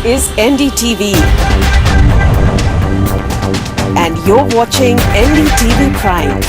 is NDTV, and you're watching NDTV Prime.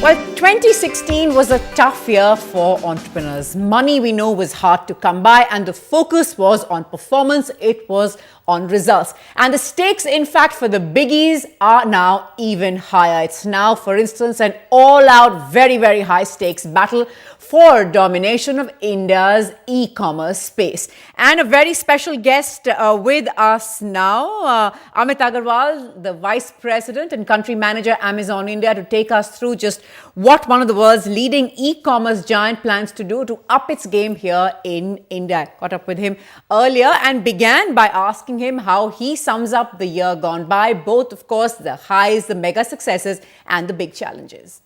Well, 2016 was a tough year for entrepreneurs. Money, we know, was hard to come by, and the focus was on performance. It was on results. And the stakes, in fact, for the biggies are now even higher. It's now, for instance, an all-out, very, very high stakes battle for domination of India's e-commerce space. And a very special guest with us now, Amit Agarwal, the Vice President and Country Manager, Amazon India, to take us through just what one of the world's leading e-commerce giant plans to do to up its game here in India. I caught up with him earlier and began by asking him how he sums up the year gone by, both, of course, the highs, the mega successes, and the big challenges.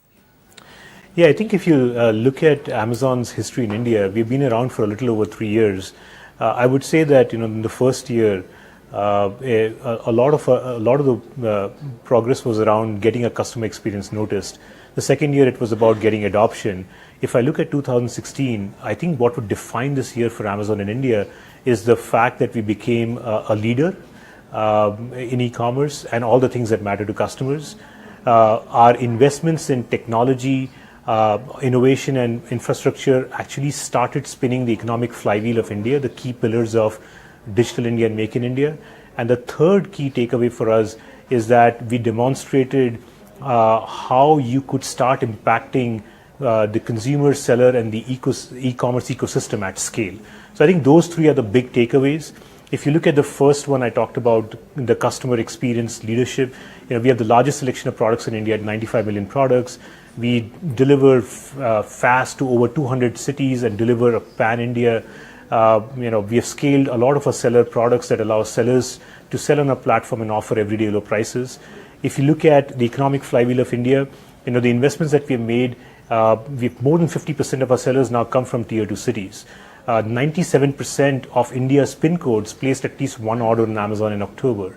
Yeah, I think if you look at Amazon's history in India, we've been around for a little over 3 years. I would say that in the first year, a lot of the progress was around getting a customer experience noticed. The second year, it was about getting adoption. If I look at 2016, I think what would define this year for Amazon in India is the fact that we became a leader in e-commerce and all the things that matter to customers. Our investments in technology, innovation and infrastructure actually started spinning the economic flywheel of India, the key pillars of Digital India and Make in India. And the third key takeaway for us is that we demonstrated how you could start impacting the consumer, seller, and the e-commerce ecosystem at scale. So I think those three are the big takeaways. If you look at the first one, I talked about the customer experience leadership. We have the largest selection of products in India at 95 million products. We deliver fast to over 200 cities and deliver a pan-India. We have scaled a lot of our seller products that allow sellers to sell on our platform and offer everyday low prices. If you look at the economic flywheel of India, the investments that we have made, more than 50% of our sellers now come from tier 2 cities. 97% of India's PIN codes placed at least one order on Amazon in October.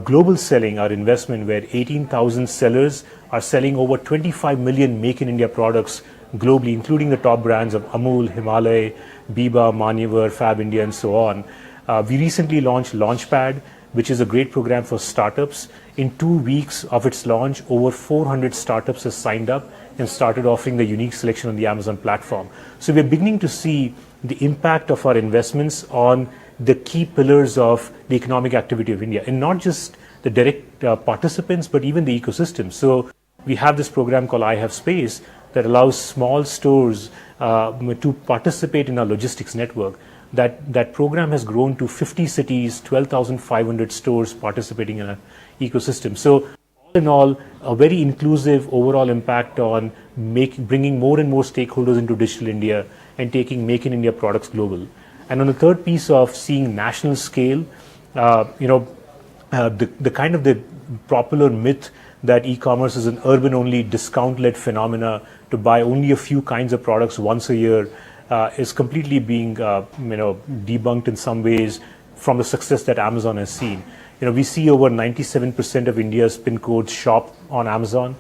Global selling, our investment, where 18,000 sellers are selling over 25 million Make in India products globally, including the top brands of Amul, Himalaya, Biba, Manyavar, Fab India, and so on. We recently launched Launchpad, which is a great program for startups. In 2 weeks of its launch, over 400 startups have signed up and started offering the unique selection on the Amazon platform. So we're beginning to see the impact of our investments on the key pillars of the economic activity of India, and not just the direct participants, but even the ecosystem. So we have this program called I Have Space that allows small stores to participate in our logistics network. That program has grown to 50 cities, 12,500 stores participating in an ecosystem. So all in all, a very inclusive overall impact on bringing more and more stakeholders into Digital India and taking Make in India products global. And on the third piece of seeing national scale, the kind of the popular myth that e-commerce is an urban-only discount-led phenomena to buy only a few kinds of products once a year is completely being debunked in some ways from the success that Amazon has seen. We see over 97% of India's PIN codes shop on Amazon.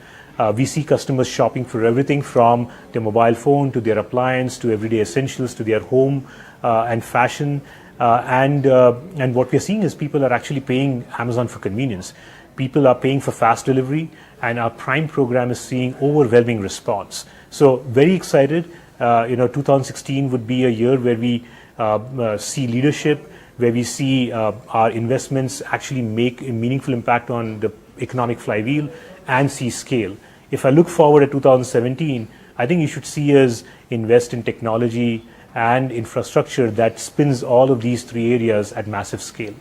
We see customers shopping for everything from their mobile phone to their appliance to everyday essentials to their home and fashion. And what we're seeing is people are actually paying Amazon for convenience. People are paying for fast delivery, and our Prime program is seeing overwhelming response. So very excited. 2016 would be a year where we see leadership, where we see our investments actually make a meaningful impact on the economic flywheel and see scale. If I look forward at 2017, I think you should see us invest in technology and infrastructure that spins all of these three areas at massive scale.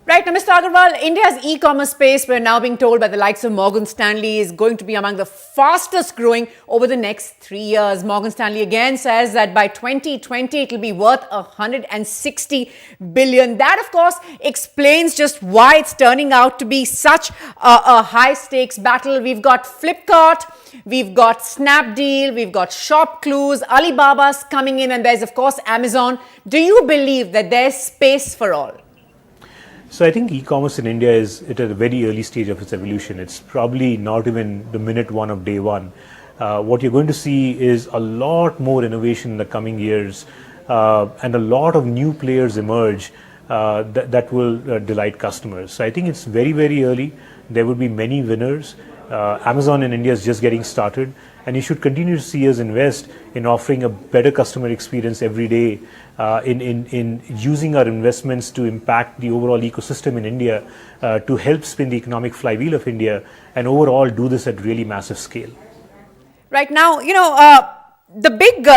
Right, now, Mr. Agarwal, India's e-commerce space, we're now being told by the likes of Morgan Stanley, is going to be among the fastest growing over the next 3 years. Morgan Stanley again says that by 2020, it will be worth 160 billion. That, of course, explains just why it's turning out to be such a high-stakes battle. We've got Flipkart, we've got Snapdeal, we've got ShopClues, Alibaba's coming in, and there's, of course, Amazon. Do you believe that there's space for all? So I think e-commerce in India is at a very early stage of its evolution. It's probably not even the minute one of day one. What you're going to see is a lot more innovation in the coming years and a lot of new players emerge that will delight customers. So I think it's very, very early. There will be many winners. Amazon in India is just getting started, and you should continue to see us invest in offering a better customer experience every day, in using our investments to impact the overall ecosystem in India, to help spin the economic flywheel of India, and overall do this at really massive scale. Right now, the big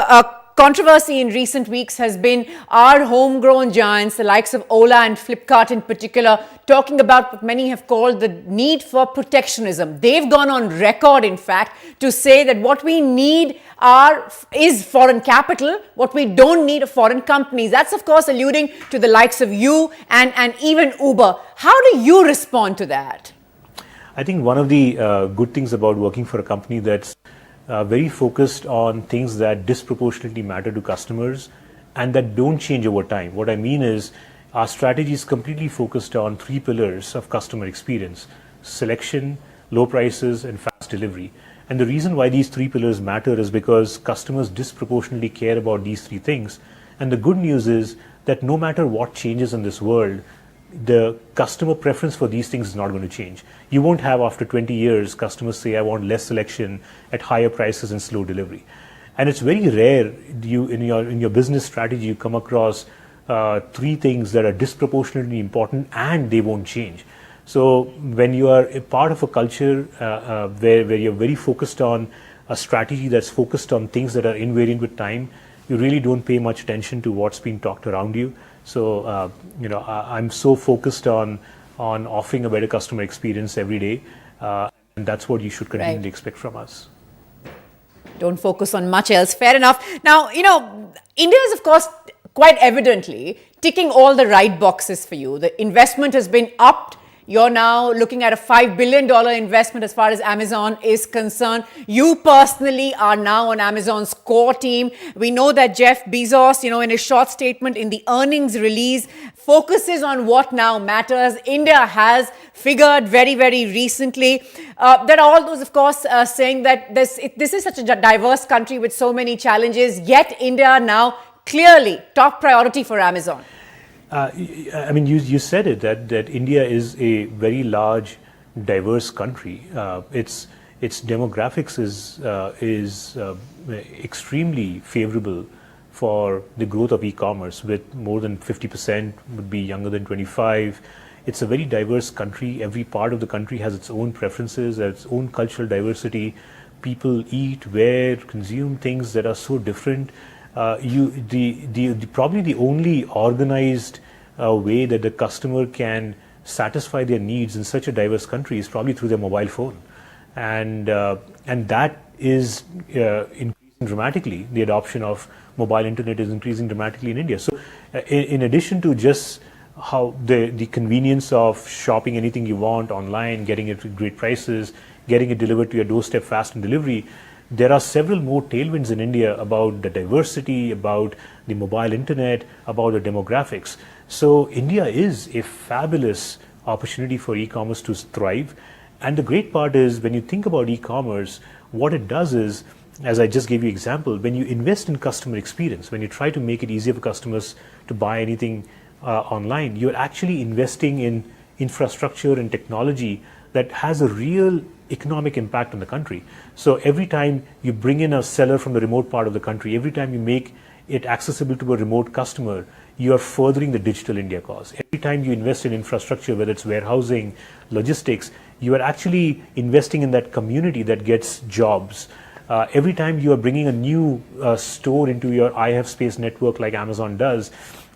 controversy in recent weeks has been our homegrown giants, the likes of Ola and Flipkart in particular, talking about what many have called the need for protectionism. They've gone on record, in fact, to say that what we need is foreign capital, what we don't need are foreign companies. That's, of course, alluding to the likes of you and even Uber. How do you respond to that? I think one of the good things about working for a company that's very focused on things that disproportionately matter to customers and that don't change over time. What I mean is our strategy is completely focused on 3 pillars of customer experience: selection, low prices, and fast delivery. And the reason why these 3 pillars matter is because customers disproportionately care about these 3 things. And the good news is that no matter what changes in this world, the customer preference for these things is not going to change. You won't have, after 20 years, customers say, I want less selection at higher prices and slow delivery. And it's very rare in your business strategy you come across 3 things that are disproportionately important and they won't change. So when you are a part of a culture where you're very focused on a strategy that's focused on things that are invariant with time, you really don't pay much attention to what's being talked around you. So, I'm so focused on offering a better customer experience every day, and that's what you should continue to expect from us. Don't focus on much else. Fair enough. Now, India is, of course, quite evidently ticking all the right boxes for you. The investment has been upped. You're now looking at a $5 billion investment as far as Amazon is concerned. You personally are now on Amazon's core team. We know that Jeff Bezos, in a short statement in the earnings release, focuses on what now matters. India has figured very, very recently. There are all those, of course, saying that this is such a diverse country with so many challenges, yet India now clearly top priority for Amazon. I mean, you said it, that India is a very large, diverse country. Its demographics is extremely favorable for the growth of e-commerce, with more than 50% would be younger than 25. It's a very diverse country. Every part of the country has its own preferences, its own cultural diversity. People eat, wear, consume things that are so different. Probably the only organized way that the customer can satisfy their needs in such a diverse country is probably through their mobile phone, and that is increasing dramatically. The adoption of mobile internet is increasing dramatically in India. So, in addition to just how the convenience of shopping anything you want online, getting it at great prices, getting it delivered to your doorstep fast in delivery, there are several more tailwinds in India about the diversity, about the mobile internet, about the demographics. So India is a fabulous opportunity for e-commerce to thrive. And the great part is, when you think about e-commerce, what it does is, as I just gave you example, when you invest in customer experience, when you try to make it easier for customers to buy anything online, you're actually investing in infrastructure and technology that has a real economic impact on the country. So every time you bring in a seller from the remote part of the country, every time you make it accessible to a remote customer, you are furthering the Digital India cause. Every time you invest in infrastructure, whether it's warehousing, logistics, you are actually investing in that community that gets jobs. Every time you are bringing a new store into your I Have Space network like Amazon does,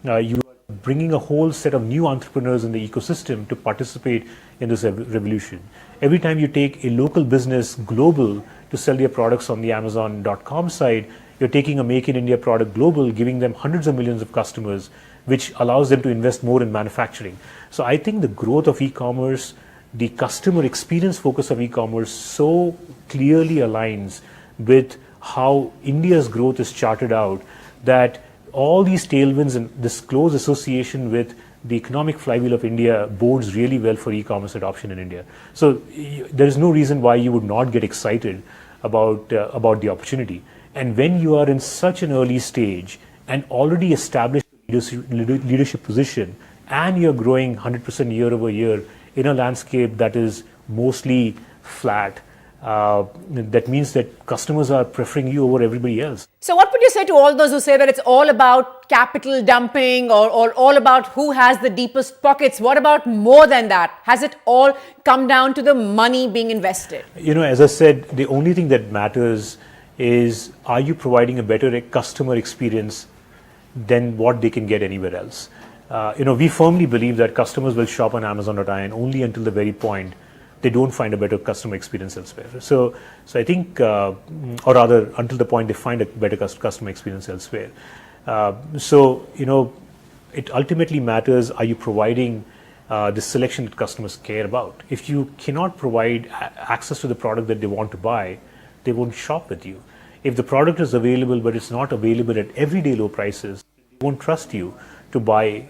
you are bringing a whole set of new entrepreneurs in the ecosystem to participate in this revolution. Every time you take a local business global to sell their products on the Amazon.com site, you're taking a Make in India product global, giving them hundreds of millions of customers, which allows them to invest more in manufacturing. So I think the growth of e-commerce, the customer experience focus of e-commerce so clearly aligns with how India's growth is charted out, that all these tailwinds and this close association with the economic flywheel of India bodes really well for e-commerce adoption in India. So there is no reason why you would not get excited about the opportunity. And when you are in such an early stage and already established leadership position, and you're growing 100% year over year in a landscape that is mostly flat, that means that customers are preferring you over everybody else. So what would you say to all those who say that it's all about capital dumping or all about who has the deepest pockets? What about more than that? Has it all come down to the money being invested? As I said, the only thing that matters is, are you providing a better customer experience than what they can get anywhere else? We firmly believe that customers will shop on Amazon.in only until the very point they don't find a better customer experience elsewhere. So I think, or rather, until the point they find a better customer experience elsewhere. It ultimately matters, are you providing the selection that customers care about? If you cannot provide access to the product that they want to buy, they won't shop with you. If the product is available, but it's not available at everyday low prices, they won't trust you to buy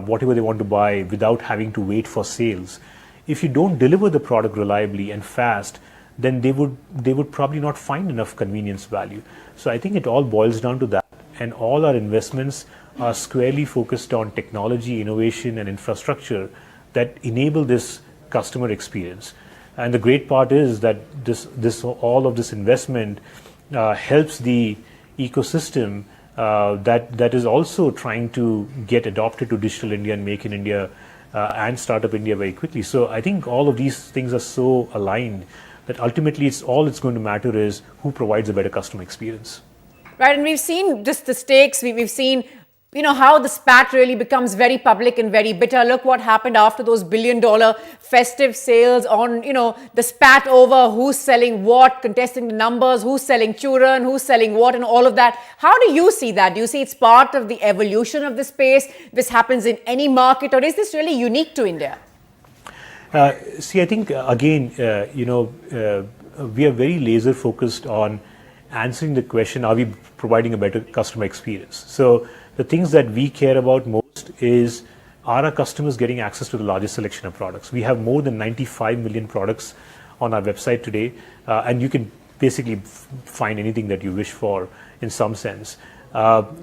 whatever they want to buy without having to wait for sales. If you don't deliver the product reliably and fast, then they would probably not find enough convenience value. So I think it all boils down to that, and all our investments are squarely focused on technology, innovation, and infrastructure that enable this customer experience. And the great part is that all of this investment helps the ecosystem that is also trying to get adopted to Digital India and Make in India and Startup India very quickly. So I think all of these things are so aligned that ultimately it's going to matter is who provides a better customer experience. Right, and we've seen just the stakes. We've seen, how the spat really becomes very public and very bitter. Look what happened after those billion-dollar festive sales on, the spat over who's selling what, contesting the numbers, who's selling churran, who's selling what, and all of that. How do you see that? Do you see it's part of the evolution of the space? This happens in any market, or is this really unique to India? I think, again, we are very laser focused on answering the question, are we providing a better customer experience? So the things that we care about most is, are our customers getting access to the largest selection of products? We have more than 95 million products on our website today, and you can basically find anything that you wish for in some sense.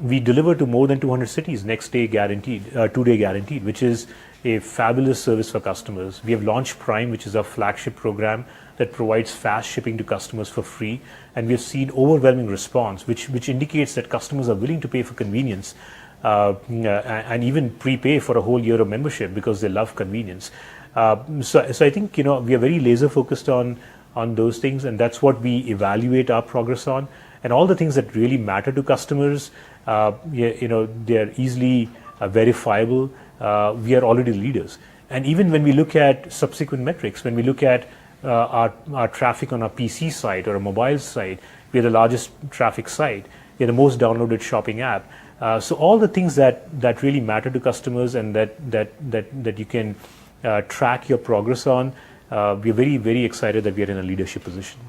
We deliver to more than 200 cities, next day guaranteed, 2-day guaranteed, which is a fabulous service for customers. We have launched Prime, which is our flagship program that provides fast shipping to customers for free, and we have seen overwhelming response, which indicates that customers are willing to pay for convenience and even prepay for a whole year of membership because they love convenience. So I think we are very laser focused on those things, and that's what we evaluate our progress on. And all the things that really matter to customers, they are easily verifiable. We are already leaders, and even when we look at subsequent metrics, when we look at our traffic on our PC site or a mobile site, we are the largest traffic site. We are the most downloaded shopping app. So all the things that really matter to customers and that you can track your progress on, we are very, very excited that we are in a leadership position.